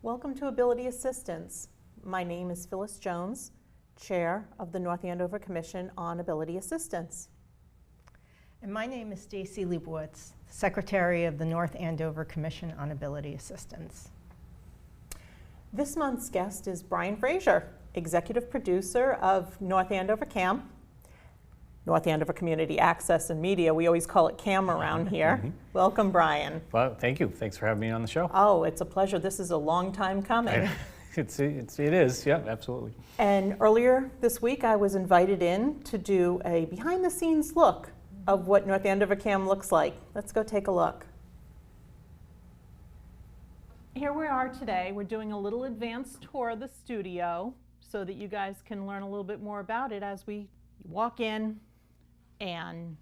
Welcome to Ability Assistance. My name is Phyllis Jones, Chair of the North Andover Commission on Ability Assistance. And my name is Stacy Leibowitz, Secretary of the North Andover Commission on Ability Assistance. This month's guest is Brian Fraser, Executive Producer of North Andover CAM, North Andover Community Access and Media. We always call it CAM around here. Welcome, Brian. Well, thank you. Thanks for having me on the show. Oh, it's a pleasure. This is a long time coming. It is, yeah, absolutely. And earlier this week, I was invited in to do a behind-the-scenes look of what North Andover CAM looks like. Let's go take a look. Here we are today. We're doing a little advanced tour of the studio so that you guys can learn a little bit more about it as we walk in. And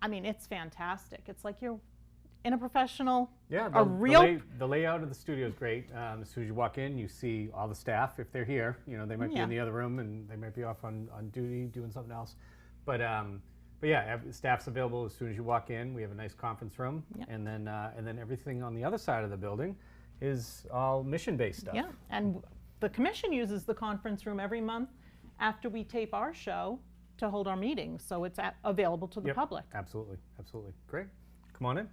I mean, it's fantastic. It's like you're in a professional, Yeah, the layout of the studio is great. As soon as you walk in, you see all the staff. If they're here, you know, they might be in the other room and they might be off on duty doing something else. But yeah, staff's available as soon as you walk in. We have a nice conference room, and then everything on the other side of the building is all mission-based stuff. Yeah, and the commission uses the conference room every month after we tape our show to hold our meetings, so it's available to the public. Absolutely, absolutely. Great. Come on in.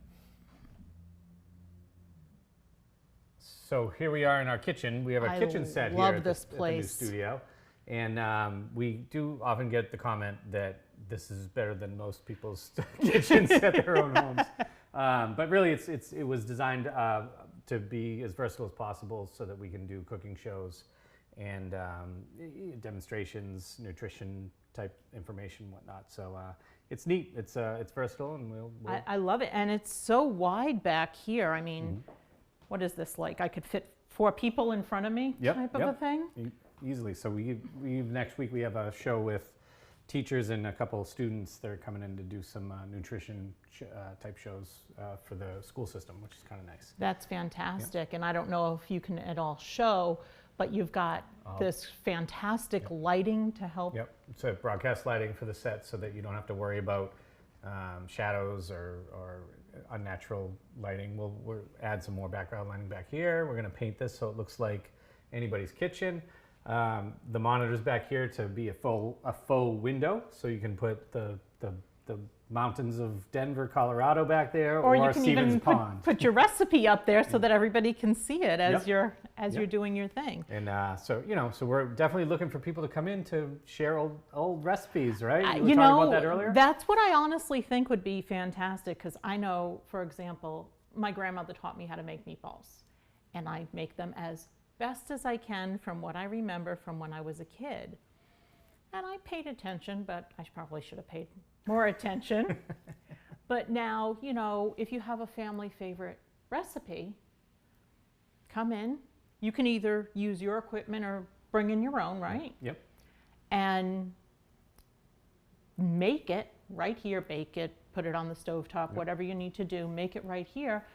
So here we are in our kitchen. We have a kitchen set here at the new studio. And we do often get the comment that this is better than most people's kitchens at their own homes. But really, it was designed to be as versatile as possible so that we can do cooking shows and demonstrations, nutrition type information, whatnot. So it's neat. It's versatile, and we'll I love it, and it's so wide back here. I mean, what is this like? I could fit 4 people in front of me, type of a thing. Easily. So we next week we have a show with teachers and a couple of students that are coming in to do some nutrition type shows for the school system, which is kind of nice. That's fantastic. And I don't know if you can at all show, but you've got this fantastic lighting to help. Yep. So broadcast lighting for the set so that you don't have to worry about shadows or unnatural lighting. We'll add some more background lighting back here. We're going to paint this so it looks like anybody's kitchen. The monitors back here to be a faux window, so you can put the mountains of Denver, Colorado back there, or you can Stevens even Pond. put your recipe up there so that everybody can see it as you're doing your thing. And so we're definitely looking for people to come in to share old recipes, right? You were talking know, about that earlier. That's what I honestly think would be fantastic, because I know, for example, my grandmother taught me how to make meatballs, and I make them as best as I can from what I remember from when I was a kid. And I paid attention, but I probably should have paid more attention. But now, you know, if you have a family favorite recipe, come in. You can either use your equipment or bring in your own, right? Yep. And make it right here, bake it, put it on the stovetop, whatever you need to do, make it right here.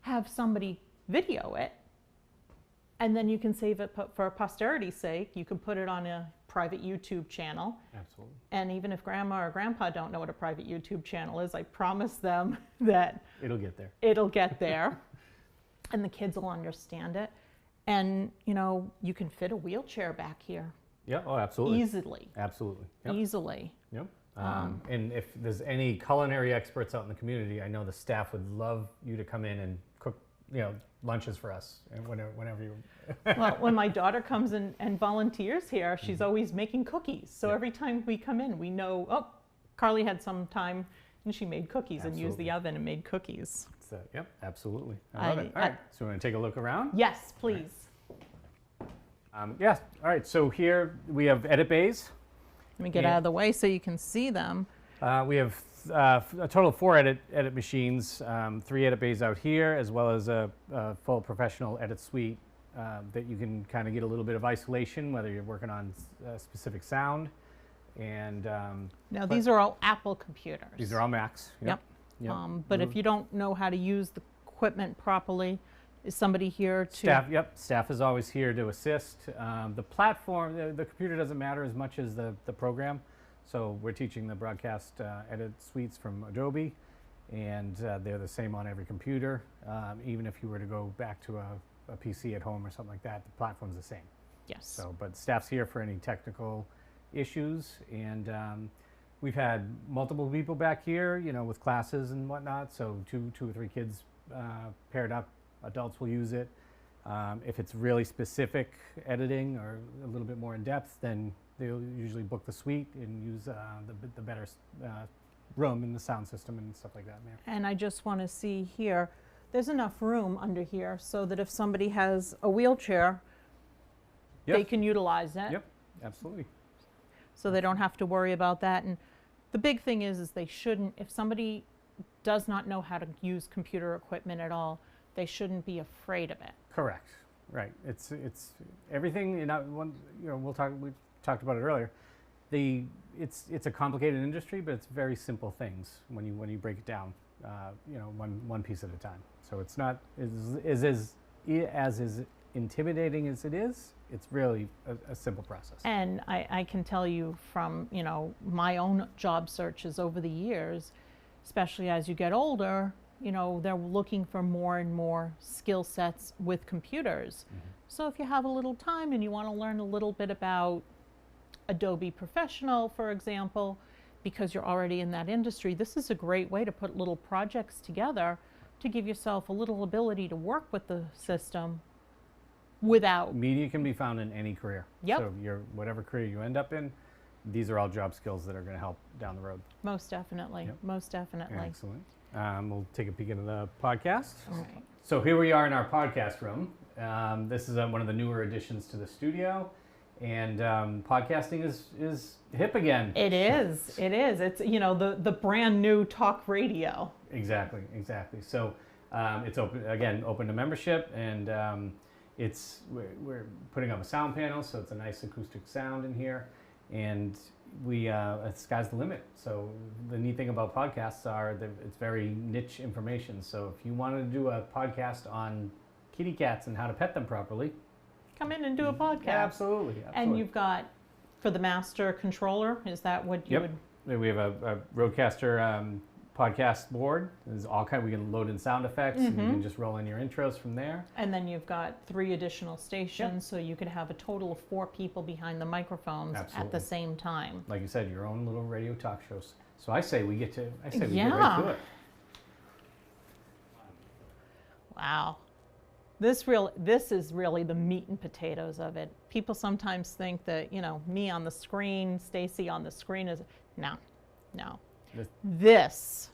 Have somebody video it. And then you can save it for posterity's sake. You can put it on a private YouTube channel. Absolutely. And even if grandma or grandpa don't know what a private YouTube channel is, I promise them that it'll get there. It'll get there. And the kids will understand it. And, you know, you can fit a wheelchair back here. Yeah, oh, absolutely. Easily. Absolutely. Yep. Easily. Yep. And if there's any culinary experts out in the community, I know the staff would love you to come in and cook, you know, lunches for us, and whenever you. Well, when my daughter comes in and volunteers here, she's always making cookies. So every time we come in, we know, oh, Carly had some time and she made cookies and used the oven and made cookies. So, yep, absolutely. I love it. All right, so we're going to take a look around? Yes, please. Yes, all right, so here we have edit bays. Let me get out of the way so you can see them. We have a total of 4 edit machines, 3 edit bays out here, as well as a full professional edit suite that you can kind of get a little bit of isolation, whether you're working on specific sound. And now these are all Apple computers. These are all Macs. Yep. But if you don't know how to use the equipment properly, is somebody here to? Staff is always here to assist. The platform, the computer doesn't matter as much as the program. So we're teaching the broadcast edit suites from Adobe, and they're the same on every computer. Even if you were to go back to a PC at home or something like that, the platform's the same. Yes. So, but staff's here for any technical issues, and we've had multiple people back here, you know, with classes and whatnot. So two or three kids paired up, adults will use it. If it's really specific editing or a little bit more in depth, then they'll usually book the suite and use the better room and the sound system and stuff like that in there. And I just want to see here, there's enough room under here so that if somebody has a wheelchair, they can utilize it. Yep, absolutely. So they don't have to worry about that. And the big thing is they shouldn't, if somebody does not know how to use computer equipment at all, they shouldn't be afraid of it. Correct. Right. It's everything. We talked about it earlier. It's a complicated industry, but it's very simple things when you break it down. One piece at a time. So it's not as intimidating as it is. It's really a simple process. And I can tell you from my own job searches over the years, especially as you get older, they're looking for more and more skill sets with computers. Mm-hmm. So if you have a little time and you want to learn a little bit about Adobe Professional, for example, because you're already in that industry, this is a great way to put little projects together to give yourself a little ability to work with the system without... Media can be found in any career. Yep. So whatever career you end up in, these are all job skills that are going to help down the road. Most definitely. Yep. Most definitely. Excellent. We'll take a peek into the podcast. All right. So here we are in our podcast room. This is one of the newer additions to the studio. And podcasting is hip again. It is. It is. It's the brand new talk radio. Exactly. So it's open to membership, and we're putting up a sound panel, so it's a nice acoustic sound in here, and sky's the limit. So the neat thing about podcasts are that it's very niche information. So if you wanted to do a podcast on kitty cats and how to pet them properly, come in and do a podcast. Yeah, absolutely. And you've got, for the master controller, is that what you would? We have a Rodecaster podcast board. There's all kind. We can load in sound effects, and you can just roll in your intros from there. And then you've got 3 additional stations, so you could have a total of 4 people behind the microphones at the same time. Like you said, your own little radio talk shows. So I say we get right to it. Wow. This is really the meat and potatoes of it. People sometimes think that, me on the screen, Stacy on the screen is, no. This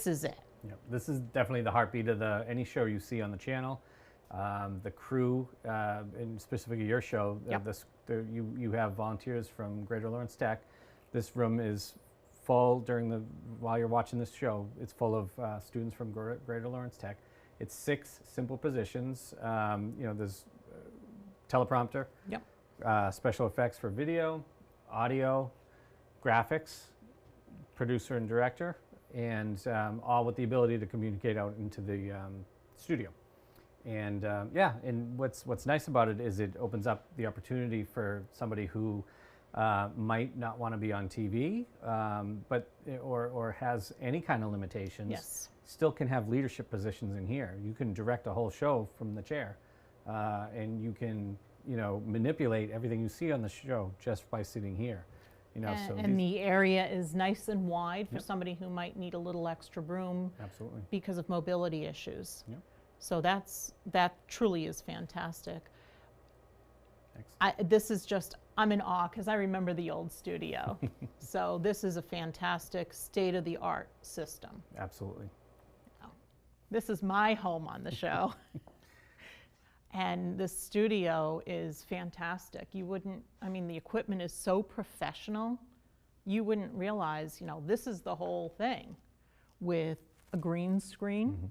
is it. Yep. This is definitely the heartbeat of any show you see on the channel. The crew, and specifically your show, you have volunteers from Greater Lawrence Tech. This room is full while you're watching this show. It's full of students from Greater Lawrence Tech. It's 6 simple positions. There's teleprompter, special effects for video, audio, graphics, producer and director, and all with the ability to communicate out into the studio. And and what's nice about it is it opens up the opportunity for somebody who might not want to be on TV, or has any kind of limitations. Yes. Still can have leadership positions in here. You can direct a whole show from the chair, and you can manipulate everything you see on the show just by sitting here. And the area is nice and wide for somebody who might need a little extra room. Absolutely. Because of mobility issues. Yep. So that truly is fantastic. Excellent. I'm in awe because I remember the old studio. So this is a fantastic state-of-the-art system. Absolutely. This is my home on the show. And the studio is fantastic. The equipment is so professional, you wouldn't realize, this is the whole thing with a green screen. Mm-hmm.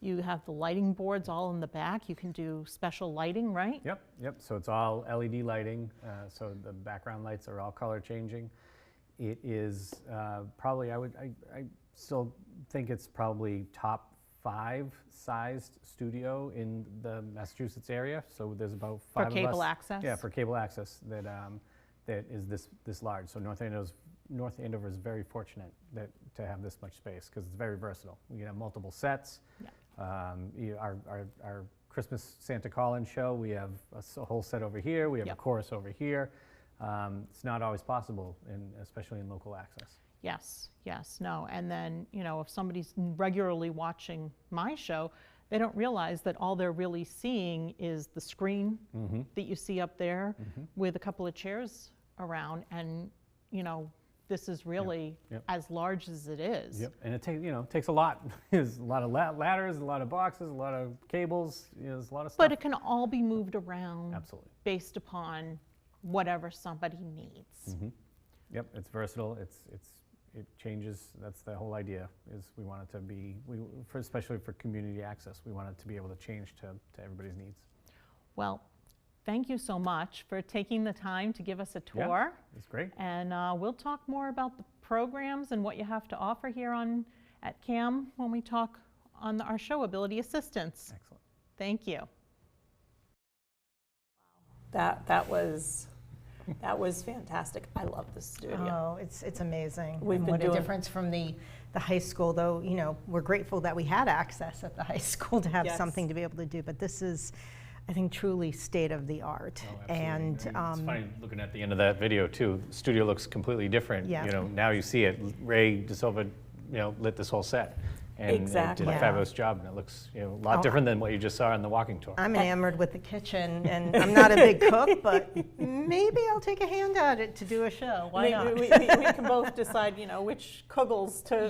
You have the lighting boards all in the back. You can do special lighting, right? Yep. So it's all LED lighting. So the background lights are all color changing. It is probably, I still think it's probably top 5 sized studio in the Massachusetts area. So there's about 5 for cable access. Yeah, for cable access that is this large. So North Andover's North Andover is very fortunate to have this much space because it's very versatile. We can have multiple sets. Yeah. Our Christmas Santa call-in show, we have a whole set over here. We have a chorus over here. It's not always possible, especially in local access. Yes, yes, no. And then, if somebody's regularly watching my show, they don't realize that all they're really seeing is the screen that you see up there with a couple of chairs around. And, this is really as large as it is. Yep, and it takes a lot. There's a lot of ladders, a lot of boxes, a lot of cables, there's a lot of stuff. But it can all be moved around. Absolutely. Based upon whatever somebody needs. Yep, it's versatile. It changes. That's the whole idea. Is we want it to be especially for community access. We want it to be able to change to everybody's needs. Well, thank you so much for taking the time to give us a tour. Yeah, it's great. And we'll talk more about the programs and what you have to offer here at CAM when we talk on our show, Ability Assistance. Excellent. Thank you. Wow, that was fantastic. I love this studio. Oh, it's amazing. We've been what doing a difference from the high school, though. We're grateful that we had access at the high school to have something to be able to do. But this is, I think, truly state of the art. Oh, and it's funny looking at the end of that video too. The studio looks completely different. Yeah. Now you see it. Ray DeSilva, lit this whole set. And exactly. did a fabulous job, and it looks a lot different than what you just saw on the walking tour. I'm enamored with the kitchen, and I'm not a big cook, but maybe I'll take a hand at it to do a show. Why not? We can both decide, which kugels to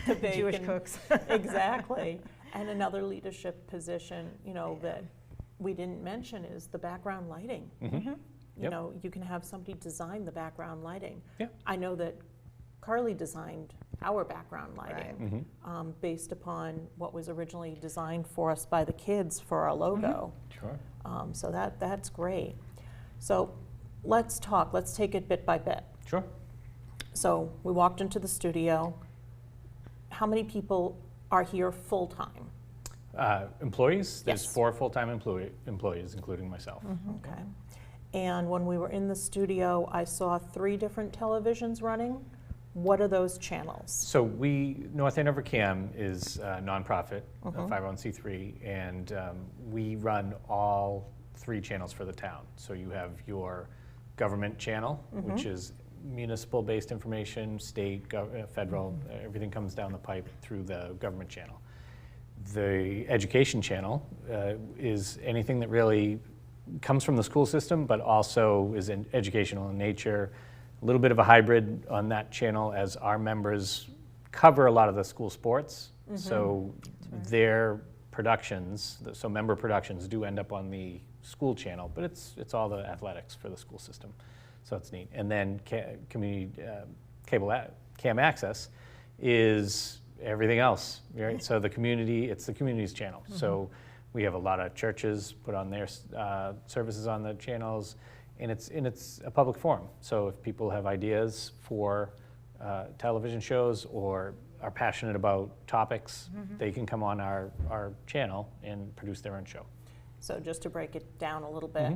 to bake. Jewish cooks. Exactly. And another leadership position, that we didn't mention is the background lighting. You can have somebody design the background lighting. Yep. I know that Carly designed our background lighting based upon what was originally designed for us by the kids for our logo. Sure. So that's great. So let's talk. Let's take it bit by bit. Sure. So we walked into the studio. How many people are here full-time? Employees? There's Yes. 4 full-time employees, including myself. Okay. And when we were in the studio, I saw 3 different televisions running. What are those channels? So North Andover CAM is a nonprofit, a 501c3, and we run all 3 channels for the town. So you have your government channel, which is municipal-based information, state, federal, everything comes down the pipe through the government channel. The education channel is anything that really comes from the school system, but also is educational in nature. A little bit of a hybrid on that channel as our members cover a lot of the school sports. So their productions, so member productions do end up on the school channel, but it's all the athletics for the school system. So it's neat. And then community CAM Access is everything else, right? So it's the community's channel. So we have a lot of churches put on their services on the channels. And it's a public forum. So if people have ideas for television shows or are passionate about topics, they can come on our channel and produce their own show. So just to break it down a little bit,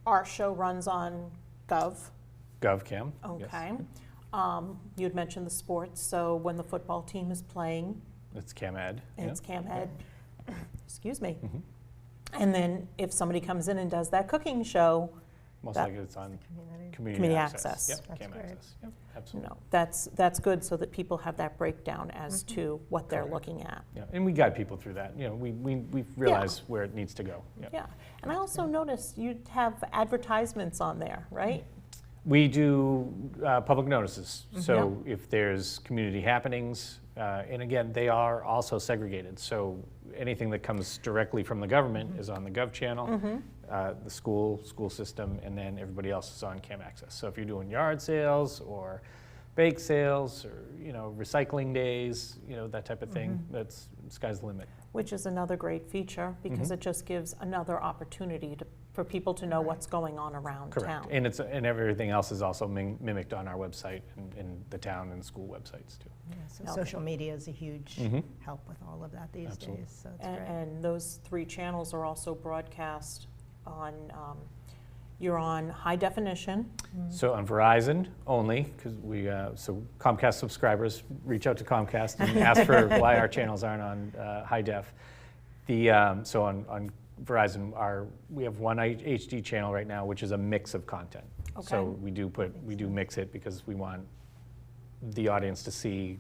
our show runs on GovCam. Okay. Yes. You had mentioned the sports. So when the football team is playing, It's CamEd. it's CamEd. Excuse me. And then if somebody comes in and does that cooking show, Most likely it's on community Community access. access. Yep, That's CAM great. Access. Yep, absolutely. that's good so that people have that breakdown as to what they're Correct. looking at. Yeah, and we guide people through that. We realize where it needs to go. Yep. Yeah, and I also noticed you have advertisements on there, right? We do public notices. So if there's community happenings, and again, they are also segregated. So anything that comes directly from the government is on the Gov channel, the school system, and then everybody else is on CAM Access. So if you're doing yard sales or bake sales or recycling days, that type of thing, that's sky's the limit. Which is another great feature because it just gives another opportunity for people to know what's going on around town. Correct, and everything else is also mimicked on our website and the town and school websites too. Yeah, so No. social media is a huge help with all of that these days. So it's great. And those 3 channels are also broadcast on You're on high definition. So on Verizon only, because so Comcast subscribers reach out to Comcast and ask for why our channels aren't on high def. So on Verizon, we have one HD channel right now, which is a mix of content. Okay. So we do mix it because we want the audience to see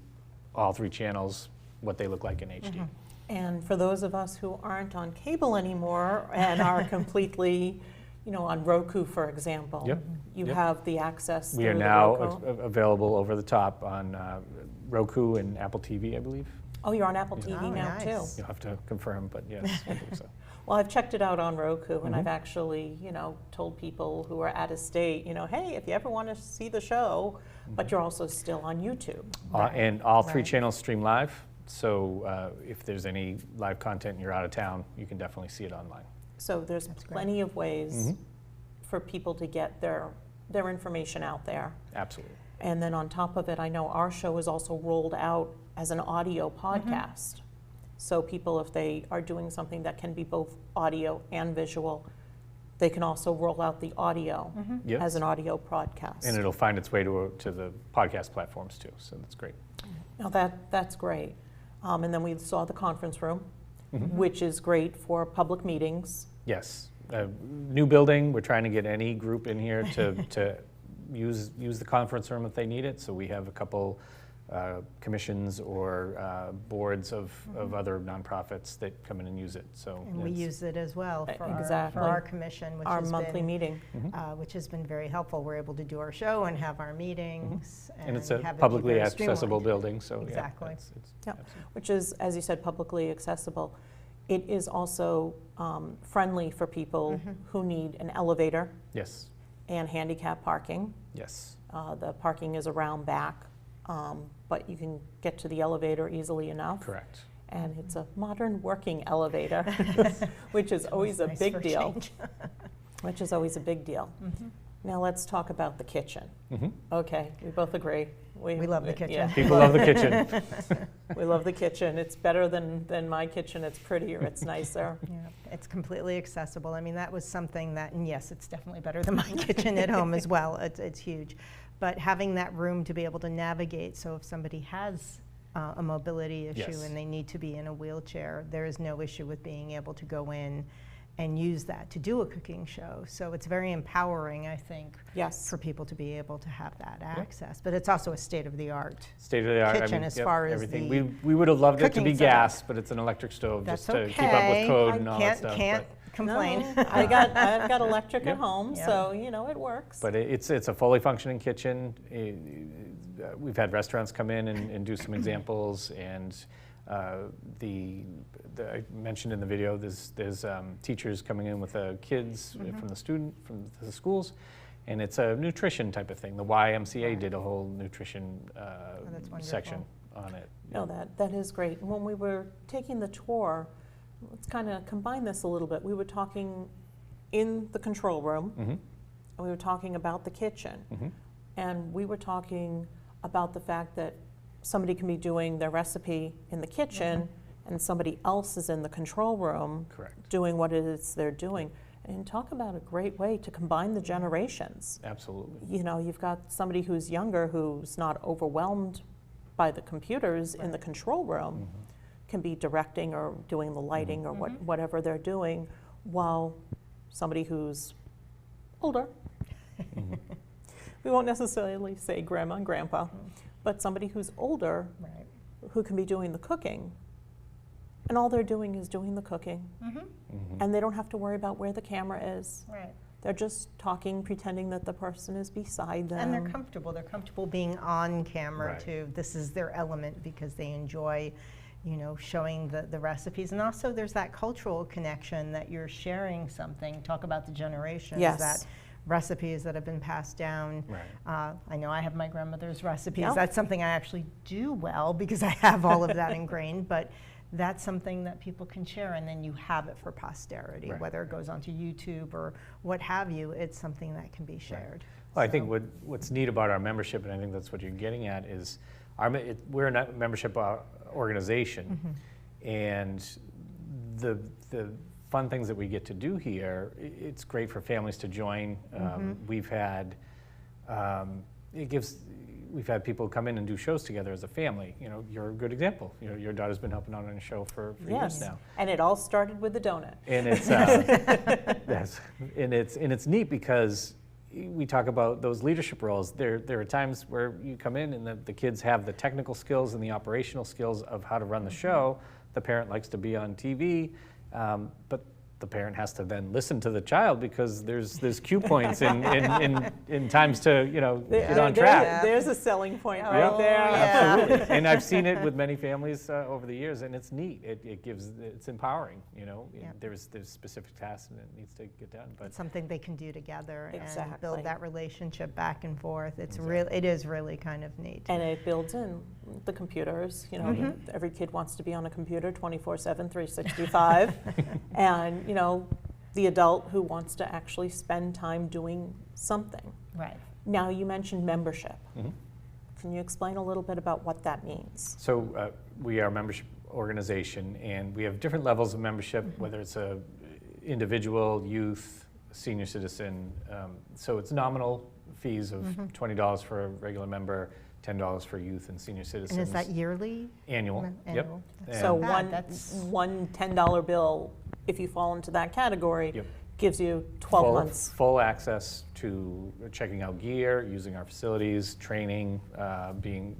all 3 channels, what they look like in HD. And for those of us who aren't on cable anymore and are completely, on Roku, for example, Yep. you Yep. have the access We are through the now Roku. available over the top on Roku and Apple TV, I believe. Oh, you're on Apple TV Oh, now nice. too. You'll have to confirm, but yes, I believe so. Well, I've checked it out on Roku, and I've actually, told people who are out of state, hey, if you ever want to see the show, but you're also still on YouTube. And all 3 Right. channels stream live. So if there's any live content and you're out of town, you can definitely see it online. So there's plenty of ways for people to get their information out there. Absolutely. And then on top of it, I know our show is also rolled out as an audio podcast. So people, if they are doing something that can be both audio and visual, they can also roll out the audio Yes. as an audio podcast. And it'll find its way to the podcast platforms too, so that's great. Now that's great. And then we saw the conference room, which is great for public meetings. Yes. New building, we're trying to get any group in here to use the conference room if they need it. So we have a couple commissions or boards of other nonprofits that come in and use it. So And we use it as well for Exactly. our commission, which Our has monthly been, meeting. which has been very helpful. We're able to do our show and have our meetings. And it's a have it be publicly very accessible streamlined. building, so Exactly. yeah. It's Yeah, absolutely. which is, as you said, publicly accessible. It is also friendly for people who need an elevator Yes, and handicap parking. yes. The parking is around back, but you can get to the elevator easily enough. Correct. And it's a modern working elevator, which is always a Nice big for a deal. change. Which is always a big deal. Now let's talk about the kitchen. Okay, we both agree. We love the kitchen. People love the kitchen. We love the kitchen. It's better than my kitchen. It's prettier. It's nicer. Yeah, it's completely accessible. I mean, that was something that, and yes, it's definitely better than my kitchen at home as well. It's huge. But having that room to be able to navigate, so if somebody has a mobility issue Yes. and they need to be in a wheelchair, there is no issue with being able to go in and use that to do a cooking show. So it's very empowering, I think, Yes. for people to be able to have that access. But it's also a state-of-the-art. State of the art. Kitchen as far as everything. the We would have loved it to cooking be setup. gas, but it's an electric stove That's just to okay. keep up with code and all that stuff. Can't complain. No, I've got electric Yeah. at home, Yeah. so it works. But it's a fully functioning kitchen. We've had restaurants come in and do some examples, and I mentioned in the video, there's teachers coming in with kids from the schools, and it's a nutrition type of thing. The YMCA Right. did a whole nutrition that's wonderful. section on it. No, that is great. When we were taking the tour, let's kind of combine this a little bit. We were talking in the control room, Mhm. and we were talking about the kitchen, Mhm. and we were talking about the fact that somebody can be doing their recipe in the kitchen, and somebody else is in the control room Correct. doing what it is they're doing. And talk about a great way to combine the generations. Absolutely. You've got somebody who's younger who's not overwhelmed by the computers in the control room, can be directing or doing the lighting or whatever they're doing, while somebody who's older, we won't necessarily say grandma and grandpa, but somebody who's older Right. who can be doing the cooking, and all they're doing is doing the cooking, and they don't have to worry about where the camera is. Right. They're just talking, pretending that the person is beside them. And they're comfortable. They're comfortable being on camera Right. too. This is their element because they enjoy, showing the recipes. And also there's that cultural connection that you're sharing something. Talk about the generations. Yes. That recipes that have been passed down. Right. I know I have my grandmother's recipes. Yeah. That's something I actually do well because I have all of that ingrained. But that's something that people can share, and then you have it for posterity, Right. whether it goes onto YouTube or what have you. It's something that can be shared. Well, I think So- what's neat about our membership, and I think that's what you're getting at, is we're a membership organization, and the fun things that we get to do here, it's great for families to join. We've had we've had people come in and do shows together as a family. You know, you're a good example. You know, your daughter's been helping out on a show for years now. And it all started with the donut. And it's yes, and it's neat because we talk about those leadership roles. There are times where you come in and the kids have the technical skills and the operational skills of how to run the show. The parent likes to be on TV, but the parent has to then listen to the child because there's cue points in times to get on track. There's a selling point right Yeah, there. absolutely. And I've seen it with many families over the years, and it's neat. It's empowering. There's specific tasks and it needs to get done. But It's something they can do together and Exactly. build that relationship back and forth. It is really kind of neat. And it builds in the computers. Every kid wants to be on a computer 24/7, 365. And the adult who wants to actually spend time doing something. Right. Now, you mentioned membership. Can you explain a little bit about what that means? So we are a membership organization, and we have different levels of membership, whether it's a individual, youth, senior citizen. So it's nominal fees of $20 for a regular member, $10 for youth and senior citizens. And is that yearly? Annual? Annual. Yep. So And one $10 bill, if you fall into that category, Yep. gives you 12 months. Full access to checking out gear, using our facilities, training, being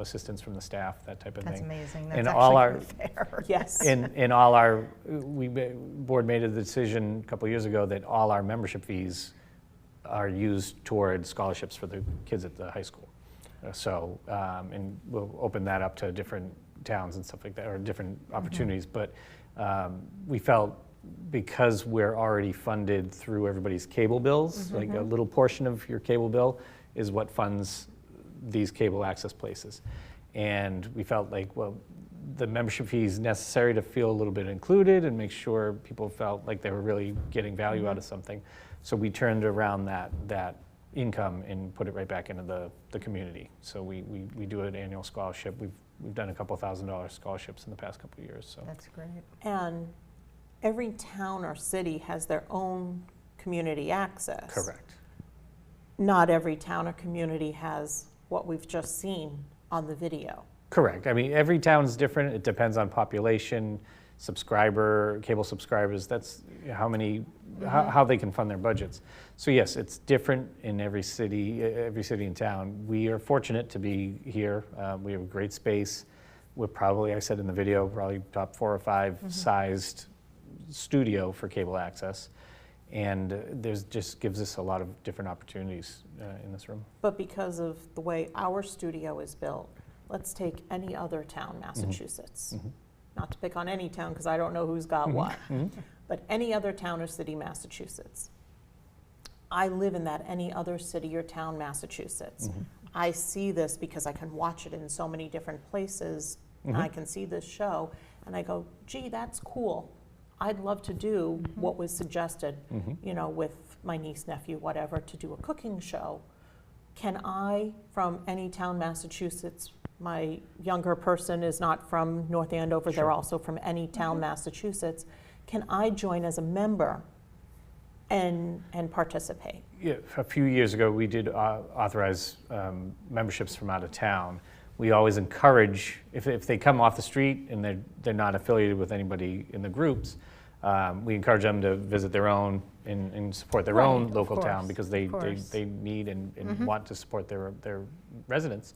assistance from the staff, that type of That's thing. amazing. That's And actually all our fair. Yes. in all our board made a decision a couple of years ago that all our membership fees are used toward scholarships for the kids at the high school. So and we'll open that up to different towns and stuff like that, or different opportunities. But we felt because we're already funded through everybody's cable bills, like a little portion of your cable bill is what funds these cable access places. And we felt like, well, the membership fee is necessary to feel a little bit included and make sure people felt like they were really getting value out of something. So we turned around that income and put it right back into the community. So we do an annual scholarship. We've done a couple $1,000 scholarships in the past couple of years. So That's great. And every town or city has their own community access. correct. Not every town or community has what we've just seen on the video. Correct. I mean, every town's different. It depends on population, cable subscribers. That's how many, how they can fund their budgets. So yes, it's different in every city and town. We are fortunate to be here. We have a great space. We're probably, I said in the video, probably top 4 or 5 sized studio for cable access. And there's just gives us a lot of different opportunities in this room. But because of the way our studio is built, let's take any other town, Massachusetts. Not to pick on any town, because I don't know who's got what, but any other town or city, Massachusetts. I live in that any other city or town, Massachusetts. I see this because I can watch it in so many different places, and I can see this show, and I go, gee, that's cool. I'd love to do what was suggested, with my niece, nephew, whatever, to do a cooking show. Can I, from any town, Massachusetts, my younger person is not from North Andover, they're also from any town, Massachusetts, can I join as a member and participate? Yeah, a few years ago, we did authorize memberships from out of town. We always encourage, if they come off the street and they're not affiliated with anybody in the groups, we encourage them to visit their own and support their own local town, because they need and want to support their residents.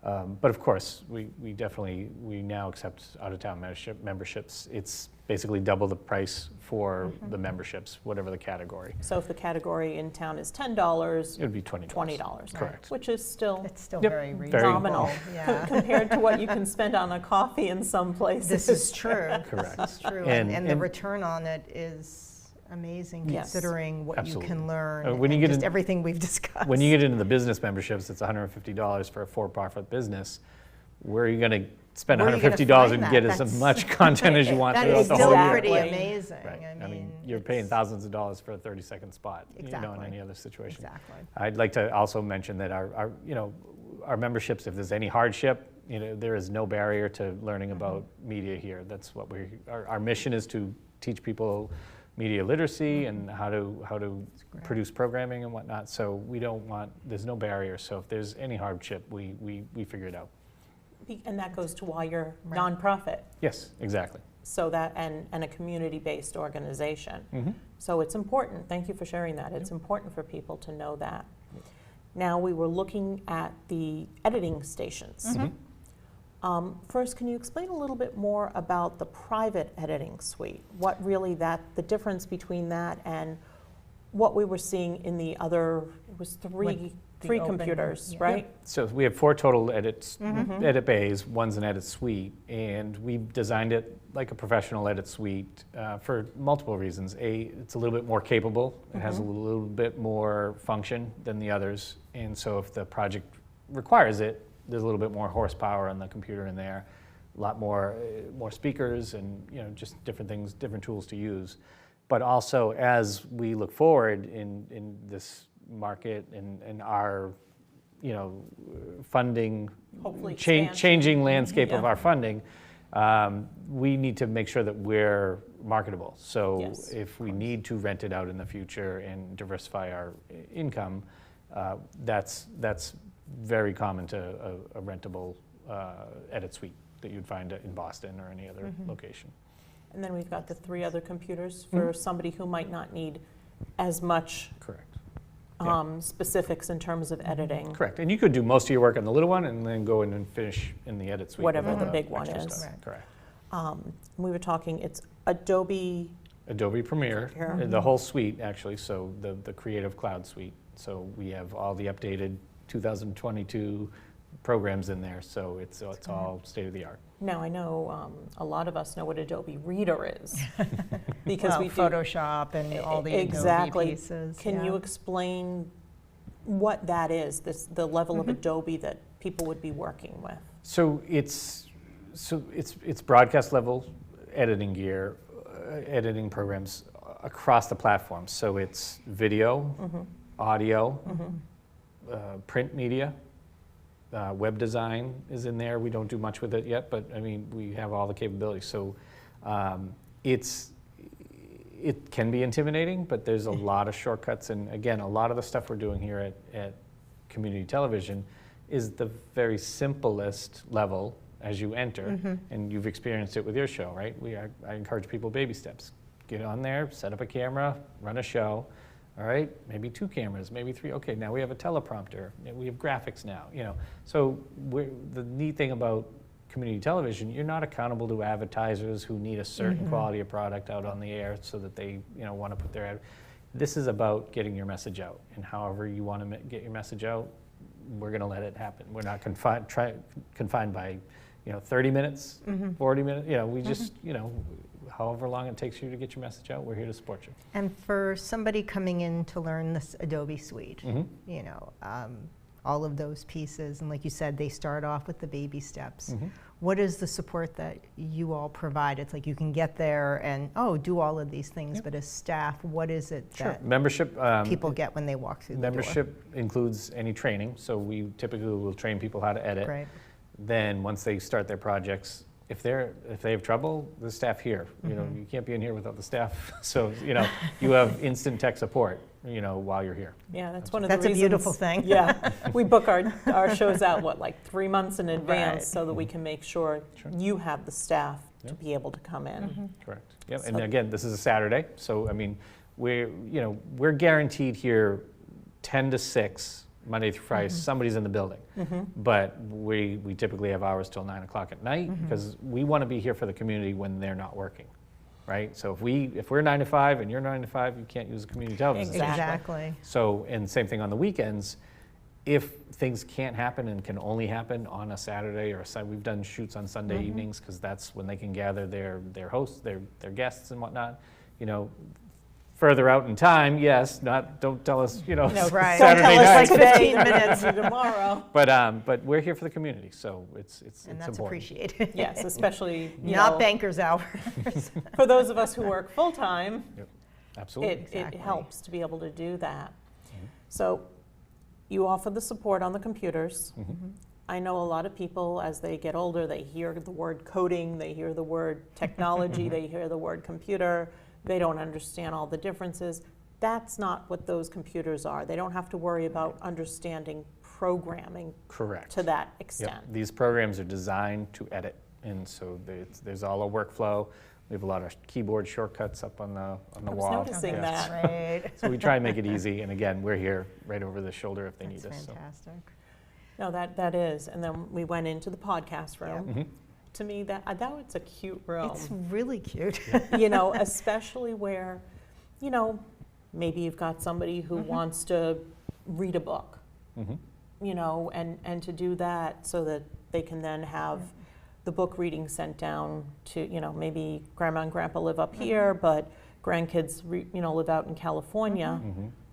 But of course, we now accept out-of-town memberships. It's basically double the price for the memberships, whatever the category. So if the category in town is $10, It would be $20. $20. Correct. Which is still It's still Yep. very Very reasonable. nominal Yeah. compared to what you can spend on a coffee in some places. This is true. Correct. This is true. And- And the and- return on it is amazing, Yes. considering what Absolutely. you can learn When you and get just in- everything we've discussed. When you get into the business memberships, it's $150 for a for-profit business. Where are you going to spend Where are you gonna $150 and find get that? as That's- much content as you want That throughout is the still whole year? pretty Exactly. amazing. Right. I mean, you're paying thousands of dollars for a 30-second spot. You know, in Exactly. any other situation. Exactly. I'd like to also mention that our memberships, if there's any hardship, there is no barrier to learning about media here. That's what our mission is to teach people media literacy and how to produce programming and whatnot. So we don't want, there's no barrier. So if there's any hardship, we figure it out. And that goes to why you're Right. nonprofit. Yes, exactly. So that, and a community-based organization. Mm-hmm. So it's important, thank you for sharing that. It's important for people to know that. Now, we were looking at the editing stations. Mm-hmm. First, can you explain a little bit more about the private editing suite? What really the difference between that and what we were seeing in the other, it was three open, computers, yeah. right? So we have 4 total edit bays, one's an edit suite, and we designed it like a professional edit suite for multiple reasons. It's a little bit more capable, it has a little bit more function than the others, and so if the project requires it, there's a little bit more horsepower on the computer in there, a lot more speakers, and just different things, different tools to use. But also, as we look forward in this market and our, funding, Hopefully changing landscape of Yeah. our funding, we need to make sure that we're marketable. So Yes, if we need to rent it out in the future and diversify our income, that's very common to a rentable edit suite that you'd find in Boston or any other location. And then we've got the 3 other computers for somebody who might not need as much Correct. Yeah. specifics in terms of editing. Correct. And you could do most of your work on the little one and then go in and finish in the edit suite. Whatever with the big one extra is. stuff. Right. Correct. We were talking, it's Adobe, Adobe Premiere, Premiere. the whole suite actually, so the Creative Cloud suite. So we have all the updated 2022 programs in there, so it's all state of the art. now I know a lot of us know what Adobe Reader is. Because Well, we do. Photoshop and all the Exactly. Adobe pieces. Can you yeah. explain what that is, the level of Adobe that people would be working with? So it's broadcast level editing gear, editing programs across the platform. So it's video, audio, print media, web design is in there. We don't do much with it yet, but I mean we have all the capabilities. So it can be intimidating, but there's a lot of shortcuts. And again, a lot of the stuff we're doing here at community television is the very simplest level as you enter, and you've experienced it with your show, right? I encourage people baby steps. Get on there, set up a camera, run a show, all right? Maybe 2 cameras, maybe 3. Okay, now we have a teleprompter. We have graphics now, So the neat thing about community television, you're not accountable to advertisers who need a certain quality of product out on the air so that they, want to put their ad. This is about getting your message out, and however you want to get your message out, we're going to let it happen. We're not confined by, 30 minutes, 40 minutes. We just, however long it takes you to get your message out, we're here to support you. And for somebody coming in to learn this Adobe suite, all of those pieces, and like you said, they start off with the baby steps. What is the support that you all provide? It's like you can get there and, do all of these things, but as staff, what is it that Membership. people get when they walk through the door? Membership includes any training, so we typically will train people how to edit. Right. Then once they start their projects, if they have trouble, the staff here. You can't be in here without the staff. So you have instant tech support. While you're here. Yeah, that's one of the That's a reasons. beautiful thing. Yeah, we book our shows out, like 3 months in advance Right. so that we can make sure you have the staff to be able to come in. Correct. Yep. So- And again, this is a Saturday, so I mean, we're guaranteed here 10 to 6 Monday through Friday. Somebody's in the building, but we typically have hours till 9 o'clock at night because we want to be here for the community when they're not working. Right? So if we're 9 to 5 and you're 9 to 5, you can't use a community television station. Exactly. So, and same thing on the weekends. If things can't happen and can only happen on a Saturday or a Sunday, we've done shoots on Sunday evenings because that's when they can gather their hosts, their guests and whatnot. Further out in time, yes. Don't tell us, Right. Saturday Don't tell night. us like 15 minutes tomorrow. But we're here for the community, so it's And that's important. appreciated. Yes, especially Not banker's hours. for those of us who work full-time, Absolutely. it Exactly. helps to be able to do that. So you offer the support on the computers. I know a lot of people, as they get older, they hear the word coding, they hear the word technology, they hear the word computer, they don't understand all the differences. That's not what those computers are. They don't have to worry about understanding programming Correct. to that extent. Yep. These programs are designed to edit, and so there's all a workflow. We have a lot of keyboard shortcuts up on the wall. I was noticing that. Right. So we try and make it easy, and again, we're here right over the shoulder if they need us. That's So. fantastic. No, that is. And then we went into the podcast room. Mhm. To me, that it's a cute room. It's really cute. You know, especially where, you know, maybe you've got somebody who wants to read a book, you know, and to do that so that they can then have the book reading sent down to, you know, maybe grandma and grandpa live up here, but grandkids, you know, live out in California.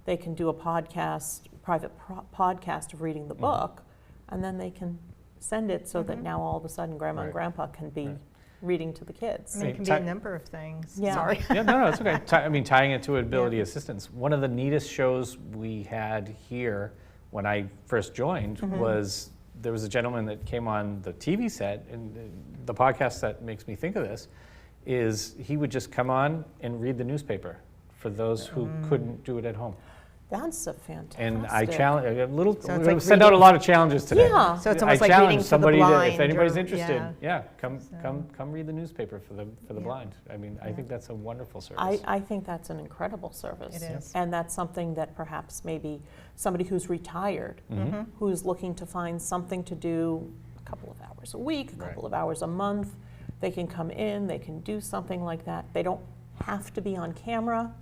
They can do a podcast, private podcast of reading the book, and then they can send it so that now all of a sudden grandma and Right. grandpa can be reading to the kids. I mean, it can be a number of things. Yeah. Sorry. Yeah, no, it's okay. I mean, tying it to ability assistance. One of the neatest shows we had here when I first joined was there was a gentleman that came on the TV set, and the podcast that makes me think of this is he would just come on and read the newspaper for those who couldn't do it at home. That's a fantastic. And I challenge a little. So it's we like sent out a reading- lot of challenges today. Yeah. So it's I almost like challenge reading to the somebody blind. if anybody's or- interested. yeah. Come read the newspaper for the Yeah. blind. I mean, I think that's a wonderful service. I think that's an incredible service. It is. And that's something that perhaps maybe somebody who's retired, who's looking to find something to do a couple of hours a week, a couple of hours a month, they can come in, they can do something like that. They don't have to be on camera.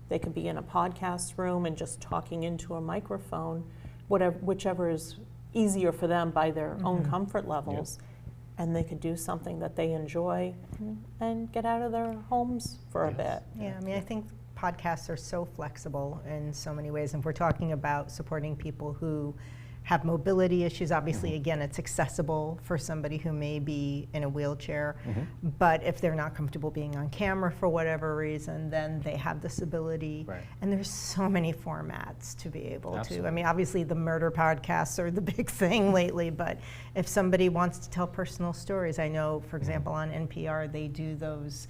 They could be in a podcast room and just talking into a microphone, whichever is easier for them by their own comfort levels. And they could do something that they enjoy and get out of their homes for a bit. Yeah, I mean, I think podcasts are so flexible in so many ways. And if we're talking about supporting people who have mobility issues, obviously, again, it's accessible for somebody who may be in a wheelchair. But if they're not comfortable being on camera for whatever reason, then they have this ability. Right. And there's so many formats to be able to. I Absolutely. mean, obviously, the murder podcasts are the big thing lately. But if somebody wants to tell personal stories, I know, for example, on NPR, they do those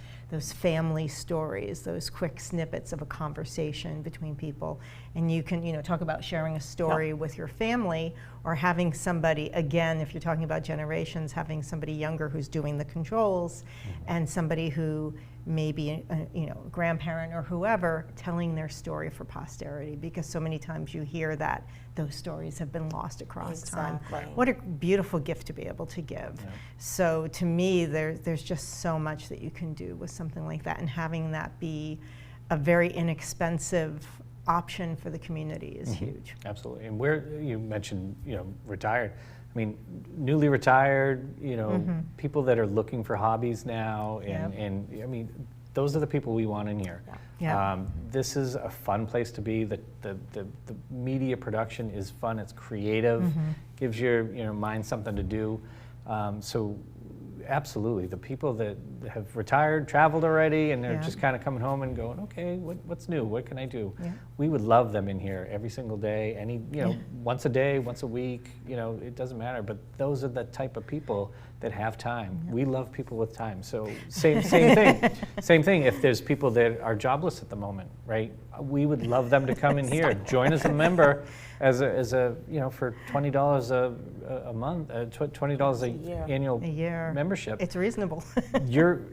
family stories, those quick snippets of a conversation between people. And you can, talk about sharing a story with your family, or having somebody, again, if you're talking about generations, having somebody younger who's doing the controls, and somebody who may be, a grandparent or whoever, telling their story for posterity, because so many times you hear that those stories have been lost across time. Exactly. What a beautiful gift to be able to give. So to me, there's just so much that you can do with something like that, and having that be a very inexpensive option for the community is huge. Absolutely. And where you mentioned, retired. I mean, newly retired, people that are looking for hobbies now, and I mean, those are the people we want in here. Yeah. This is a fun place to be. The media production is fun. It's creative. Gives your mind something to do. So absolutely, the people that have retired, traveled already, and they're just kind of coming home and going, okay, what's new? What can I do? We would love them in here every single day. Once a day, once a week. It doesn't matter. But those are the type of people that have time. We love people with time. So same thing. Same thing. If there's people that are jobless at the moment, right? We would love them to come in here, join as a member, as a for $20 a month, $20 a annual A year. membership. It's reasonable.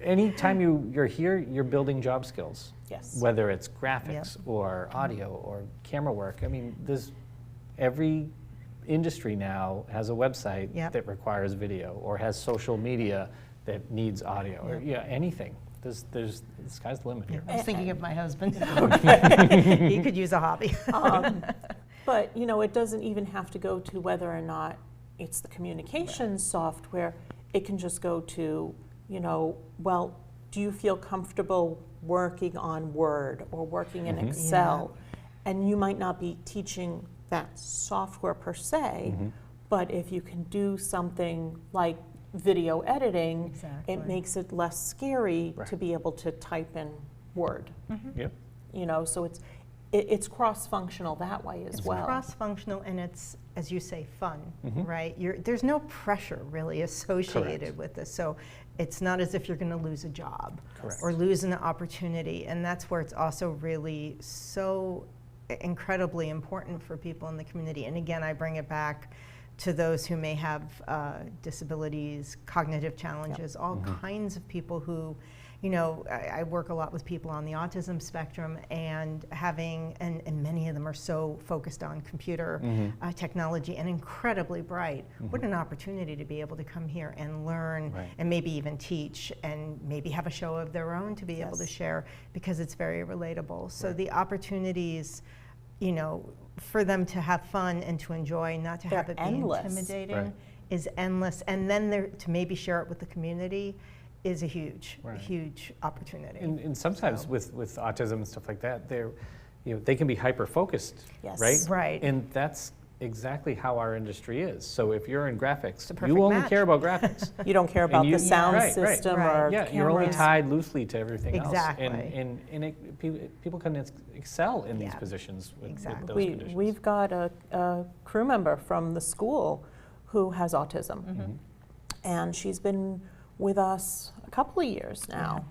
Anytime you're here, you're building job skills. Yes. Whether it's graphics or audio or camera work. I mean, every industry now has a website that requires video, or has social media that needs audio, or anything. There's the sky's the limit here. I was thinking of my husband. He could use a hobby. But it doesn't even have to go to whether or not it's the communications software. It can just go to, well, do you feel comfortable working on Word or working in Excel? And you might not be teaching that software per se, but if you can do something like video editing, it makes it less scary to be able to type in Word. Yep. So it's cross-functional that way as well. It's cross-functional, and it's, as you say, fun, right? There's no pressure really associated with this. So it's not as if you're going to lose a job or lose an opportunity. And that's where it's also really so incredibly important for people in the community. And again, I bring it back to those who may have disabilities, cognitive challenges, all kinds of people who, you know, I work a lot with people on the autism spectrum, and and many of them are so focused on computer technology and incredibly bright. What an opportunity to be able to come here and learn and maybe even teach and maybe have a show of their own to be able to share, because it's very relatable. So the opportunities, you know, for them to have fun and to enjoy, not to have it be intimidating, is endless. And then to maybe share it with the community is a huge opportunity. And sometimes with autism and stuff like that, they can be hyper focused, right? And that's exactly how our industry is. So if you're in graphics, you only care about graphics. You don't care about the sound system or you're only tied loosely to everything else. Exactly. And people can excel in these positions with those conditions. We've got a crew member from the school who has autism, and she's been with us a couple of years now,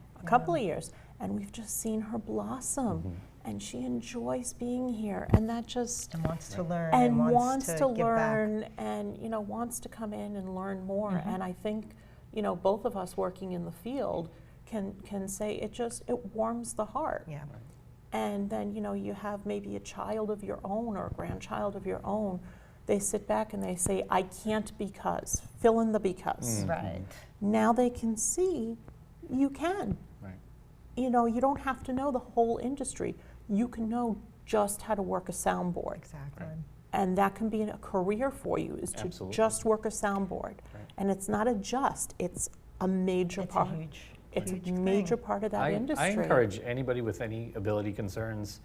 and we've just seen her blossom. And she enjoys being here, and that just wants to learn and wants to learn, and wants to come in and learn more. And I think both of us working in the field can say it warms the heart. Yeah. And then you have maybe a child of your own or a grandchild of your own. They sit back and they say, "I can't because," fill in the because. Right. Now they can see you can. Right. You don't have to know the whole industry. You can know just how to work a soundboard. Exactly. Right. And that can be a career for you, is to just work a soundboard. Right. And it's not it's a major part. It's a major part of that industry. I encourage anybody with any ability concerns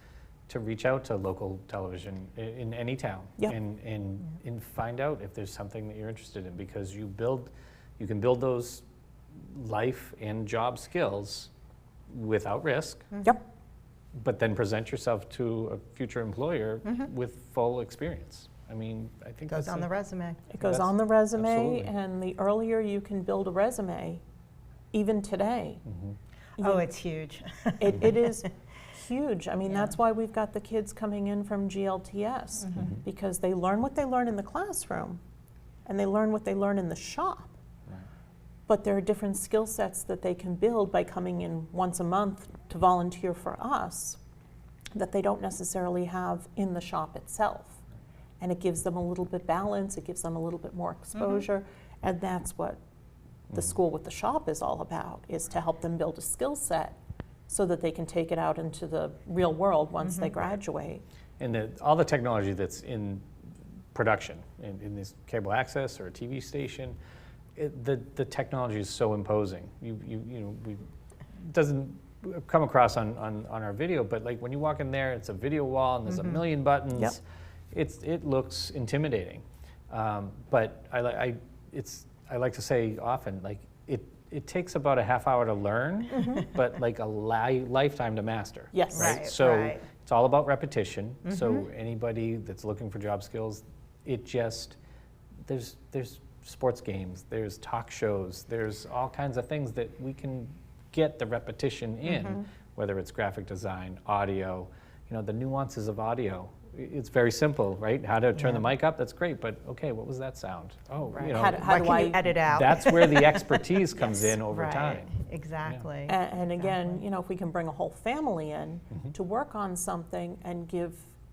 to reach out to local television in any town and find out if there's something that you're interested in, because you can build those life and job skills without risk. But then present yourself to a future employer with full experience. I mean, I think it goes on the resume. It goes on the resume, absolutely. And the earlier you can build a resume, even today. Oh, it's huge. It is huge. I mean, that's why we've got the kids coming in from GLTS, because they learn what they learn in the classroom, and they learn what they learn in the shop. But there are different skill sets that they can build by coming in once a month to volunteer for us that they don't necessarily have in the shop itself. And it gives them a little bit balance, it gives them a little bit more exposure, and that's what the School with the Shop is all about, is to help them build a skill set so that they can take it out into the real world once they graduate. And all the technology that's in production, in this cable access or a TV station, the technology is so imposing. It doesn't come across on our video, but like when you walk in there, it's a video wall and there's a million buttons. It looks intimidating. But I like to say often, like it takes about a half hour to learn, but like a lifetime to master. Yes. Right. So it's all about repetition. So anybody that's looking for job skills, there's sports games, there's talk shows, there's all kinds of things that we can get the repetition in, whether it's graphic design, audio, the nuances of audio. It's very simple, right? How to turn the mic up, that's great, but okay, what was that sound? Oh, how do I edit out? That's where the expertise comes in over time. Exactly. And again, if we can bring a whole family in to work on something and give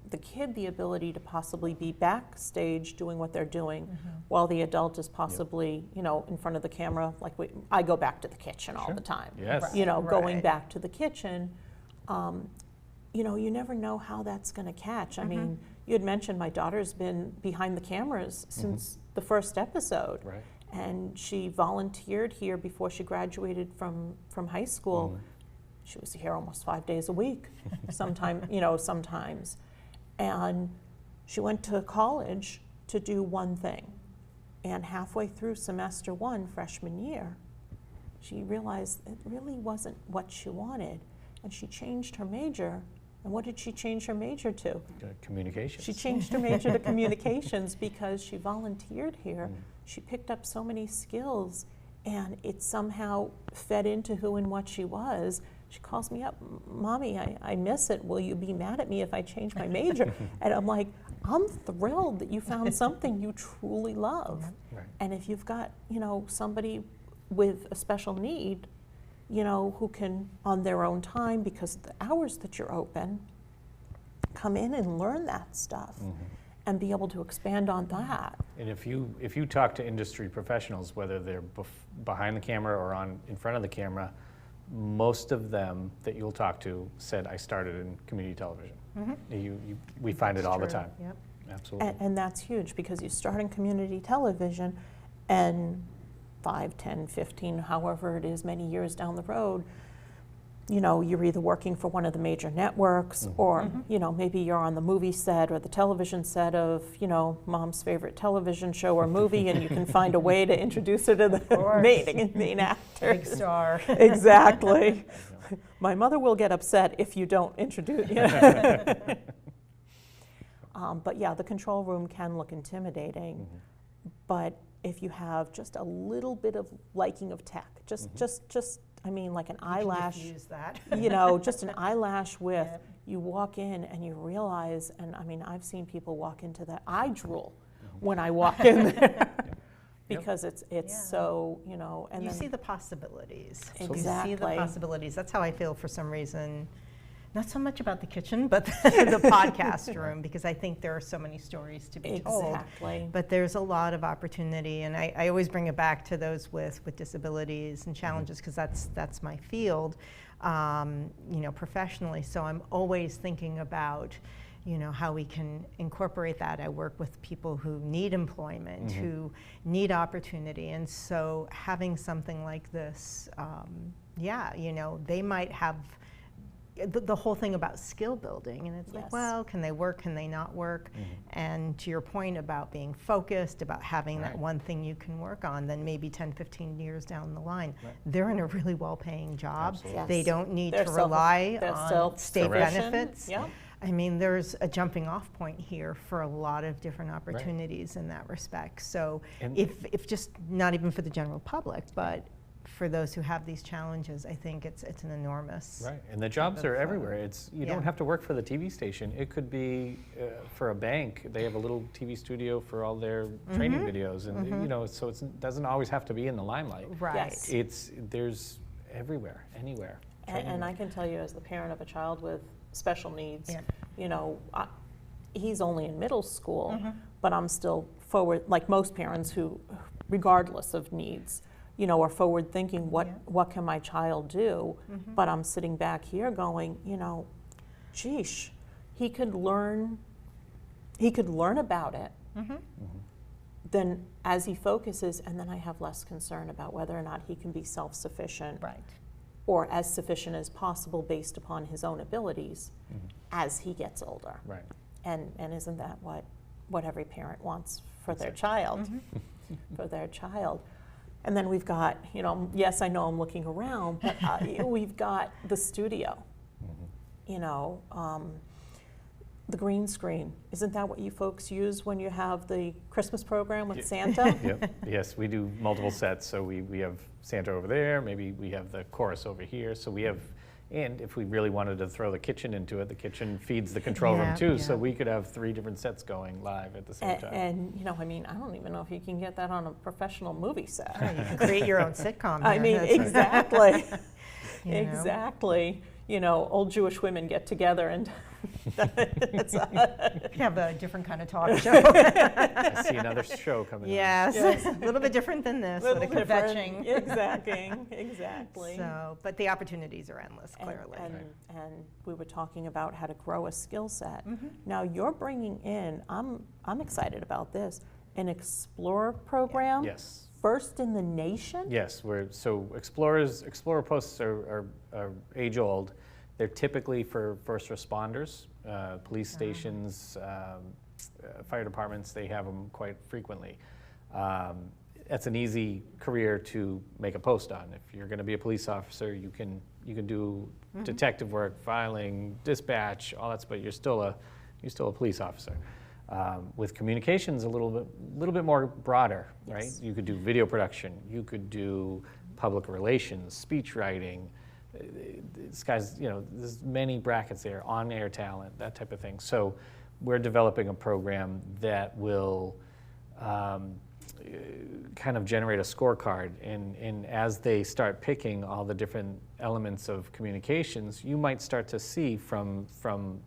the kid the ability to possibly be backstage doing what they're doing while the adult is possibly, in front of the camera. Like I go back to the kitchen all the time. Yes. Going back to the kitchen, you never know how that's going to catch. I mean, you had mentioned my daughter's been behind the cameras since the first episode. Right. And she volunteered here before she graduated from high school. She was here almost 5 days a week, sometimes. And she went to college to do one thing. And halfway through semester 1, freshman year, she realized it really wasn't what she wanted. And she changed her major And what did she change her major to? Communications. She changed her major to communications because she volunteered here. She picked up so many skills, and it somehow fed into who and what she was. She calls me up, Mommy, I miss it. Will you be mad at me if I change my major? And I'm like, I'm thrilled that you found something you truly love. Right. And if you've got, somebody with a special need, who can, on their own time, because of the hours that you're open, come in and learn that stuff and be able to expand on that. And if you talk to industry professionals, whether they're behind the camera or in front of the camera, most of them that you'll talk to said, I started in community television. We find it all the time. Yep. Absolutely. And that's huge, because you start in community television, and 5, 10, 15, however it is, many years down the road, you're either working for one of the major networks, or, maybe you're on the movie set or the television set of, Mom's favorite television show or movie, and you can find a way to introduce her to the main actor. Big star. Exactly. My mother will get upset if you don't introduce. But yeah, the control room can look intimidating, but if you have just a little bit of liking of tech, just like an eyelash, use that. just an eyelash width, you walk in and you realize, and I've seen people walk into that, I drool when I walk in there. Because it's so, and you then see the possibilities. Exactly. You see the possibilities. That's how I feel for some reason. Not so much about the kitchen, but the podcast room, because I think there are so many stories to be told. Exactly. But there's a lot of opportunity, and I always bring it back to those with disabilities and challenges, because that's my field, professionally. So I'm always thinking about, how we can incorporate that. I work with people who need employment, who need opportunity, and so having something like this, they might have the whole thing about skill building, and it's like, well, can they work, can they not work? And to your point about being focused, about having that one thing you can work on, then maybe 10, 15 years down the line, they're in a really well-paying job. Absolutely. They don't need to rely on state self-sufficient. benefits. Yep. There's a jumping off point here for a lot of different opportunities in that respect. So if just not even for the general public, but for those who have these challenges, I think it's an enormous. Right, and the jobs are everywhere. You don't have to work for the TV station. It could be for a bank. They have a little TV studio for all their training videos, and so it doesn't always have to be in the limelight. Right. Yes. There's everywhere, anywhere. And I can tell you, as the parent of a child with special needs, he's only in middle school, but I'm still forward, like most parents who, regardless of needs, are forward thinking, what can my child do? But I'm sitting back here going, geesh, he could learn about it. Then as he focuses, and then I have less concern about whether or not he can be self-sufficient. Right. Or as sufficient as possible based upon his own abilities as he gets older. Right. And isn't that what every parent wants for their child? For their child. And then we've got, yes, I know I'm looking around, but we've got the studio, the green screen. Isn't that what you folks use when you have the Christmas program with Santa? Yep. Yes, we do multiple sets. So we have Santa over there, maybe we have the chorus over here. So we have, and if we really wanted to throw the kitchen into it, the kitchen feeds the control room too. So we could have 3 different sets going live at the same time. And I don't even know if you can get that on a professional movie set. You can create your own sitcom. Exactly. Exactly. Old Jewish women get together and have a different kind of talk show. I see another show coming on. Yes, a little bit different than this, with a kvetching. Exactly. So, but the opportunities are endless, clearly. And we were talking about how to grow a skill set. Now you're bringing in, I'm excited about this, an Explorer program. Yes. First in the nation? Yes, Explorer posts are age old. They're typically for first responders, police stations, fire departments. They have them quite frequently. That's an easy career to make a post on. If you're going to be a police officer, you can do detective work, filing, dispatch, all that stuff, but you're still a police officer. With communications, a little bit more broader, right? Yes. You could do video production, you could do public relations, speech writing. This guy's, there's many brackets there, on-air talent, that type of thing. So we're developing a program that will kind of generate a scorecard, and as they start picking all the different elements of communications, you might start to see from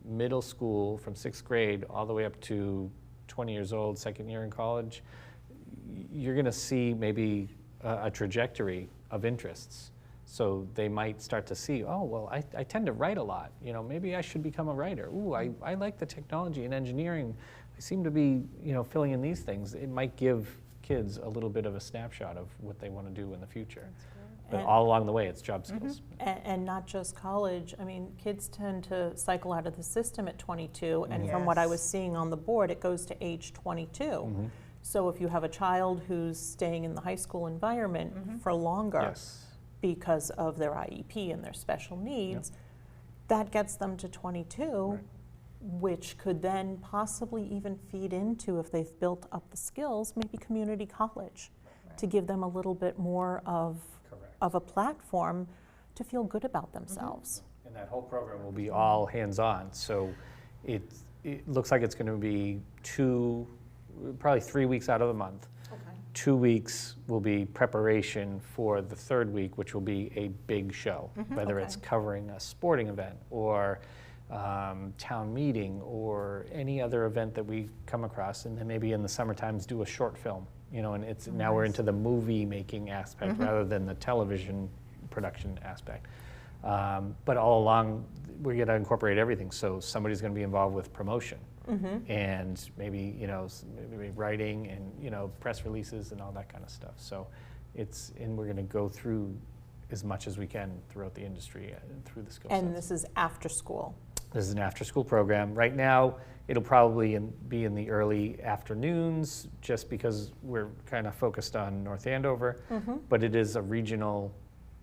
middle school, from 6th grade, all the way up to 20 years old, second year in college, you're going to see maybe a trajectory of interests. So they might start to see, oh, well, I tend to write a lot. Maybe I should become a writer. Ooh, I like the technology and engineering. I seem to be, filling in these things. It might give kids a little bit of a snapshot of what they want to do in the future. But all along the way, it's job skills. And not just college. I mean, kids tend to cycle out of the system at 22, and from what I was seeing on the board, it goes to age 22. So if you have a child who's staying in the high school environment for longer because of their IEP and their special needs, that gets them to 22. Which could then possibly even feed into, if they've built up the skills, maybe community college, to give them a little bit more of a platform to feel good about themselves. And that whole program will be all hands-on. So it looks like it's going to be probably 3 weeks out of the month. 2 weeks will be preparation for the 3rd week, which will be a big show, whether it's covering a sporting event or town meeting or any other event that we come across, and then maybe in the summer times do a short film, and it's now we're into the movie making aspect rather than the television production aspect. But all along, we're going to incorporate everything. So somebody's going to be involved with promotion and maybe maybe writing and press releases and all that kind of stuff. So and we're going to go through as much as we can throughout the industry through the skill sets. And this is after school. This is an after-school program. Right now, it'll probably be in the early afternoons, just because we're kind of focused on North Andover, but it is a regional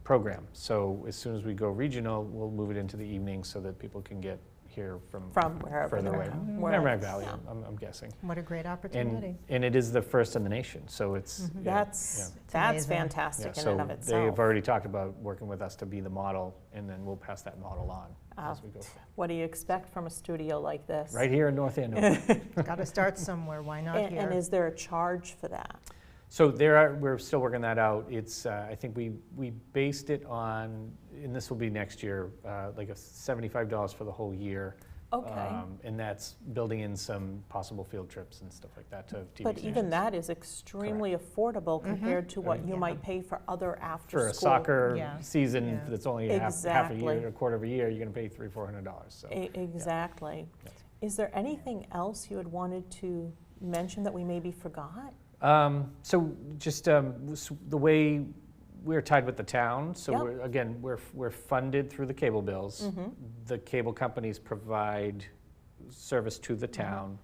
program. So as soon as we go regional, we'll move it into the evening so that people can get here from wherever further away. Merrimack Valley, I'm guessing. What a great opportunity. And it is the first in the nation, so it's That's amazing. fantastic in so and of itself. they've already talked about working with us to be the model, and then we'll pass that model on as we go. What do you expect from a studio like this? Right here in North Andover. Got to start somewhere. Why not here? And is there a charge for that? So we're still working that out. It's I think we based it on, and this will be next year, like a $75 for the whole year. Okay. And that's building in some possible field trips and stuff like that to TV But stations. even that is extremely affordable compared to what you might pay for other after For a school. soccer season that's only half a Exactly. year, a quarter of a year, you're going to pay $300-400. So Exactly. Yes. Is there anything else you had wanted to mention that we maybe forgot? So just the way we're tied with the town. So Yep. we're funded through the cable bills. The cable companies provide service to the town.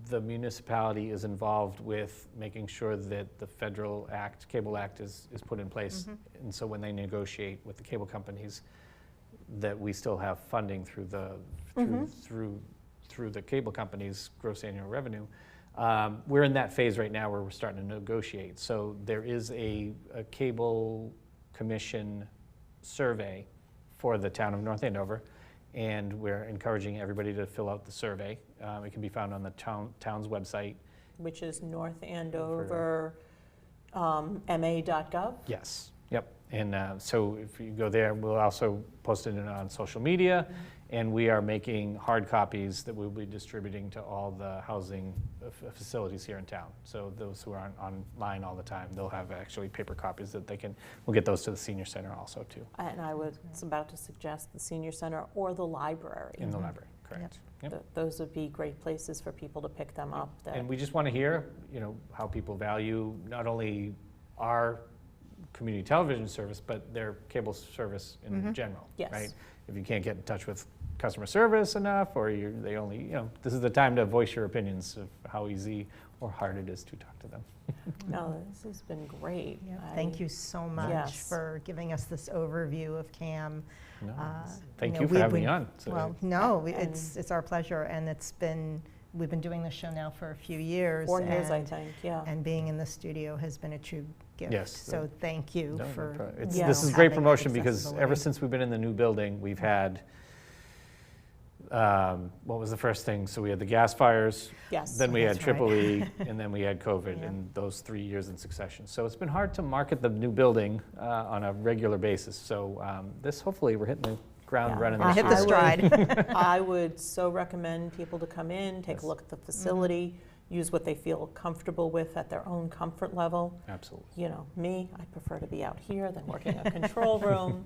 The municipality is involved with making sure that the federal cable act is put in place. And so when they negotiate with the cable companies, that we still have funding through the cable companies' gross annual revenue. We're in that phase right now where we're starting to negotiate. So there is a cable commission survey for the town of North Andover, and we're encouraging everybody to fill out the survey. It can be found on the town's website. Which is northandover.ma.gov? Yes. Yep. And so if you go there, we'll also post it on social media, and we are making hard copies that we'll be distributing to all the housing facilities here in town. So those who aren't online all the time, they'll have actually paper copies that we'll get those to the senior center also too. And I was about to suggest the senior center or the library. In the library, correct. Yep. Those would be great places for people to pick them up. And we just want to hear, how people value not only our community television service, but their cable service in general, Yes. right? If you can't get in touch with customer service enough, or they only, this is the time to voice your opinions of how easy or hard it is to talk to them. No, this has been great. Yeah, thank you so much Yes. for giving us this overview of CAM. No, Uh, thank you for having me on. Well, no, And- it's our pleasure, and we've been doing this show now for a few years. 4 years, I and- think, yeah. And being in the studio has been a true gift. Yes. So thank you No, no for. problem. Yeah. This is having great that promotion because accessibility. ever since we've been in the new building, we've had, what was the first thing? So we had the gas fires, Yes. then we had That's right. Triple E, and then we had COVID, Yeah. in those 3 years in succession. So it's been hard to market the new building on a regular basis. So this, hopefully, we're hitting the ground Yeah. running We this hit year. the stride. I would so recommend people to come in, take Yes. a look at the facility, use what they feel comfortable with at their own comfort level. Absolutely. You know, me, I prefer to be out here than working in a control room.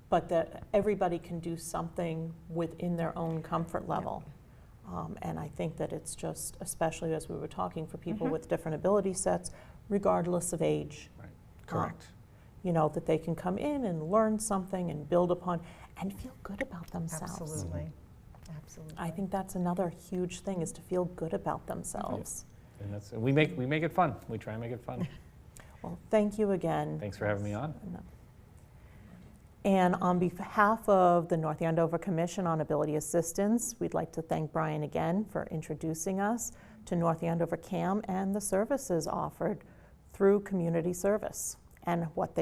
But that everybody can do something within their own comfort level. And I think that it's just, especially as we were talking, for people with different ability sets, regardless of age. Right. Correct. You know, that they can come in and learn something and build upon and feel good about themselves. Absolutely. Absolutely. I think that's another huge thing, is to feel good about themselves. And we make it fun. We try and make it fun. Well, thank you again. Thanks for having me on. And on behalf of the North Andover Commission on Ability Assistance, we'd like to thank Brian again for introducing us to North Andover CAM and the services offered through community service and what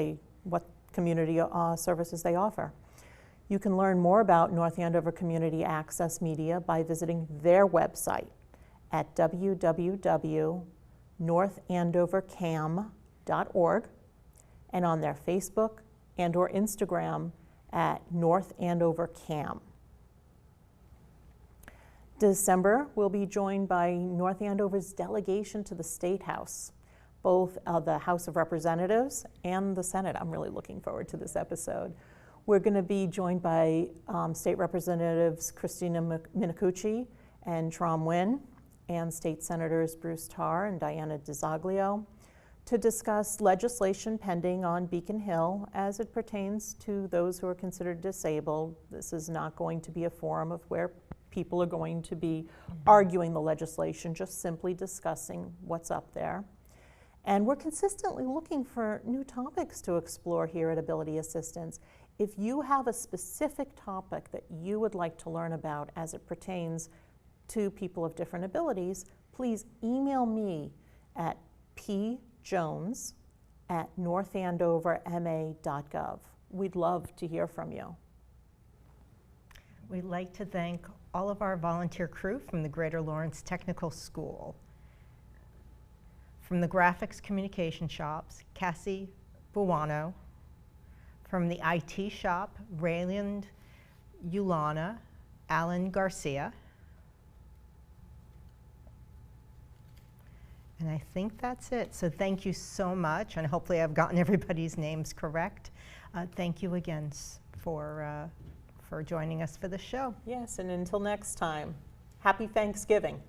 community services they offer. You can learn more about North Andover Community Access Media by visiting their website at www.northandovercam.org and on their Facebook and or Instagram at North Andover CAM. December, we'll be joined by North Andover's delegation to the State House, both the House of Representatives and the Senate. I'm really looking forward to this episode. We're going to be joined by State Representatives Christina Minicucci and Trom Wynn, and State Senators Bruce Tarr and Diana DiZoglio, to discuss legislation pending on Beacon Hill as it pertains to those who are considered disabled. This is not going to be a forum of where people are going to be arguing the legislation, just simply discussing what's up there. And we're consistently looking for new topics to explore here at Ability Assistance. If you have a specific topic that you would like to learn about as it pertains to people of different abilities, please email me at pjones@northandoverma.gov. We'd love to hear from you. We'd like to thank all of our volunteer crew from the Greater Lawrence Technical School. From the Graphics Communication Shops, Cassie Buwano. From the IT Shop, Rayland Ulana, Alan Garcia. And I think that's it. So thank you so much, and hopefully I've gotten everybody's names correct. Thank you again for joining us for the show. Yes, and until next time, happy Thanksgiving.